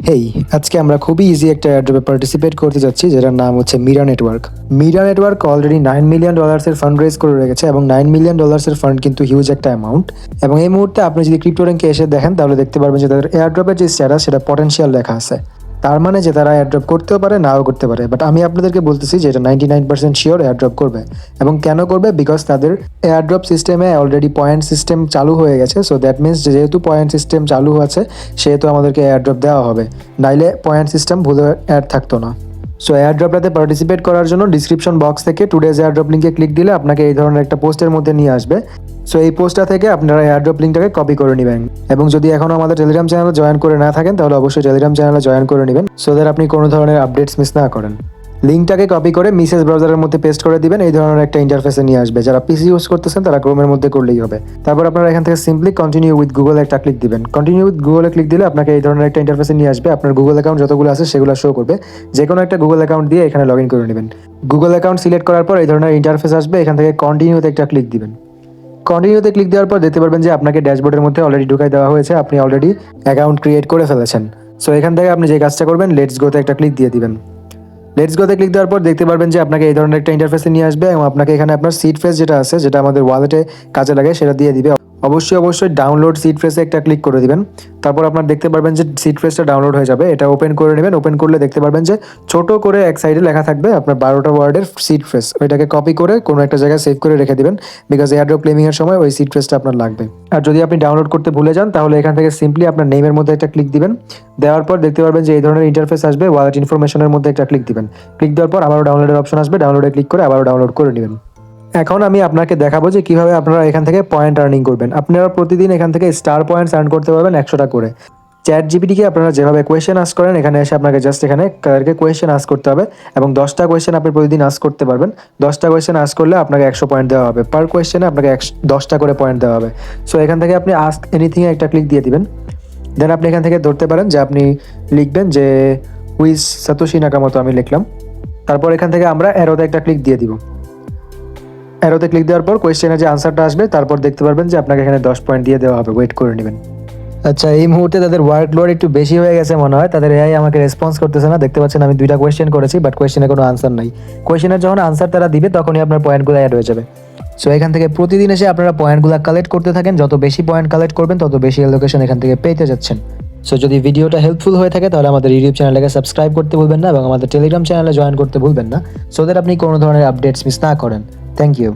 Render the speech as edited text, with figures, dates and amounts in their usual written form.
হেই, আজকে আমরা খুবই ইজি একটা এয়ারড্রপে পার্টিসিপেট করতে যাচ্ছি, যেটার নাম হচ্ছে Mira network. Mira network already $9 million fund raise করে রেখেছে এবং $9 মিলিয়ন ফান্ড কিন্তু হিউজ একটা অ্যামাউন্ট। এবং এই মুহূর্তে আপনি যদি ক্রিপ্টো র্যাঙ্কে এসে দেখেন তাহলে দেখতে পারবেন যে তাদের এয়ারড্রপের যে স্ট্যাটাস সেটা পটেনশিয়াল লেখা আছে। তার মানে যে তারা এয়ারড্রপ করতেও পারে, নাও করতে পারে, বাট আমি আপনাদেরকে বলতেছি যে এটা 99% শিওর এয়ারড্রপ করবে। এবং কেন করবে? বিকজ তাদের এয়ারড্রপ সিস্টেমে অলরেডি পয়েন্ট সিস্টেম চালু হয়ে গেছে। সো দ্যাট মিনস যেহেতু পয়েন্ট সিস্টেম চালু আছে সেহেতু আমাদেরকে এয়ারড্রপ দেওয়া হবে, নাইলে পয়েন্ট সিস্টেম ভুলে অ্যাড থাকতো না। সো এয়ারড্রপটাতে পার্টিসিপেট করার জন্য ডিসক্রিপশন বক্স থেকে টুডেজ এয়ারড্রপ লিঙ্কে ক্লিক দিলে আপনাকে এই ধরনের একটা পোস্টের মধ্যে নিয়ে আসবে। সো এই পোস্টটা থেকে আপনারা এয়ারড্রপ লিঙ্কটাকে কপি করে নেবেন। এবং যদি এখনও আমাদের টেলিগ্রাম চ্যানেলে জয়েন করে না থাকেন তাহলে অবশ্যই টেলিগ্রাম চ্যানেলে জয়েন করে নেবেন, সো দ্যাট আপনি কোনো ধরনের আপডেটস মিস না করেন। লিঙ্কটাকে কপি করে মিসেস ব্রাউজারের মধ্যে পেস্ট করে দিবেন। এই ধরনের একটা ইন্টারফেসে নিয়ে আসবে। যারা পিসি ইউজ করতেছেন তারা ক্রোমের মধ্যে করলেই হবে। তারপর আপনারা এখান থেকে সিম্পলি কন্টিনিউ উইথ গুগল একটা ক্লিক দিবেন। কন্টিনিউ উইথ গুগলে ক্লিক দিলে আপনাকে এই ধরনের একটা ইন্টারফেসে নিয়ে আসবে। আপনার গুগল অ্যাকাউন্ট যতগুলো আছে সেগুলো শো করবে। যে কোনো একটা গুগল অ্যাকাউন্ট দিয়ে এখানে লগ ইন করে নেবেন। গুগল অ্যাকাউন্ট সিলেক্ট করার পর এই ধরনের ইন্টারফেস আসবে। এখান থেকে কন্টিনিউতে একটা ক্লিক দিবেন। কন্টিনিউতে ক্লিক দেওয়ার পর দেখতে পারবেন যে আপনাকে ড্যাশবোর্ডের মধ্যে অলরেডি ঢুকাই দেওয়া হয়েছে। আপনি অলরেডি অ্যাকাউন্ট ক্রিয়েট করে ফেলেছেন। সো এখান থেকে আপনি যে কাজটা করবেন, লেটস গোতে একটা ক্লিক দিয়ে দিবেন। লেটস গোতে ক্লিক দেওয়ার পর দেখতে পারবেন যে আপনাকে এই ধরনের একটা ইন্টারফেসে নিয়ে আসবে এবং আপনাকে এখানে আপনার সিড ফ্রেজ যেটা আছে, যেটা আমাদের ওয়ালেটে কাজে লাগে, সেটা দিয়ে দিবে। অবশ্যই ডাউনলোড সিড ফ্রেজে একটা ক্লিক করে দিবেন। তারপর আপনার দেখতে পারবেন যে সিড ফ্রেজটা ডাউনলোড হয়ে যাবে। এটা ওপেন করে নেবেন। ওপেন করলে দেখতে পারবেন যে ছোট করে এক সাইডে লেখা থাকবে আপনার 12টা ওয়ার্ডের সিড ফ্রেজ। ওইটাকে কপি করে কোনো একটা জায়গায় সেভ করে রেখে দিবেন, বিকজ এয়ারড্রপ ক্লেমিংয়ের সময় ওই সিড ফ্রেজটা আপনার লাগবে। আর যদি আপনি ডাউনলোড করতে ভুলে যান তাহলে এখান থেকে সিম্পলি আপনার নেমের মধ্যে একটা ক্লিক দিবেন। দেওয়ার পর দেখতে পারবেন যে এই ধরনের ইন্টারফেস আসবে। ওয়ালেট ইনফরমেশনের মধ্যে একটা ক্লিক দিবেন। ক্লিক দেওয়ার পর আবারও ডাউনলোডের অপশন আসবে। ডাউনলোডে ক্লিক করে আবারও ডাউনলোড করে নেবেন। এখন আমি আপনাকে দেখাবো যে কিভাবে আপনারা এখান থেকে পয়েন্ট আর্নিং করবেন। আপনারা প্রতিদিন এখান থেকে স্টার পয়েন্টস আর্ন করতে পারবেন 100টা করে। চ্যাট জিপিটিকে আপনারা যেভাবে কোয়েশ্চেন আস্ক করেন, এখানে এসে আপনাকে জাস্ট এখানে তাদেরকে কোয়েশ্চেন আস্ক করতে হবে এবং 10টা কোয়েশ্চেন আপনি প্রতিদিন আস্ক করতে পারবেন। 10টা কোয়েশ্চেন আস্ক করলে আপনাকে 100 পয়েন্ট দেওয়া হবে। পার কোয়েশ্চেনে আপনাকে 10টা করে পয়েন্ট দেওয়া হবে। সো এখান থেকে আপনি আস্ক এনিথিংয়ে একটা ক্লিক দিয়ে দিবেন। দেন আপনি এখান থেকে ধরতে পারেন যে আপনি লিখবেন যে হুইজ সাতোশি নাকামোতো, আমি লিখলাম। তারপর এখান থেকে আমরা অ্যারোতে একটা ক্লিক দিয়ে দিব। অ্যারোতে ক্লিক দেওয়ার পর কোয়েশ্চেনের যে আনসারটা আসবে, তারপর দেখতে পারবেন যে আপনাকে এখানে 10 পয়েন্ট দিয়ে দেওয়া হবে। ওয়েট করে নেবেন। আচ্ছা, এই মুহূর্তে তাদের ওয়ার্কলোড একটু বেশি হয়ে গেছে মনে হয়। তাদের এআই আমাকে রেসপন্স করতেছে না। দেখতে পাচ্ছেন আমি 2টা কোয়েশ্চেন করেছি, বাট কোয়েশ্চেনে কোনো আনসার নাই। কোয়েশ্চেনের যখন আনসার তারা দিবে তখনই আপনার পয়েন্টগুলো অ্যাড হয়ে যাবে। সো এখান থেকে প্রতিদিন এসে আপনারা পয়েন্টগুলো কালেক্ট করতে থাকেন। যত বেশি পয়েন্ট কালেক্ট করবেন তত বেশি অ্যালোকেশন এখান থেকে পেতে যাচ্ছেন। সো যদি ভিডিওটা হেল্পফুল হয়ে থাকে তাহলে আমাদের ইউটিউব চ্যানেলটাকে সাবস্ক্রাইব করতে ভুলবেন না এবং আমাদের টেলিগ্রাম চ্যানেলে জয়েন করতে ভুলবেন না, সো দ্যাট আপনি কোনো ধরনের আপডেটস মিস না করেন। Thank you.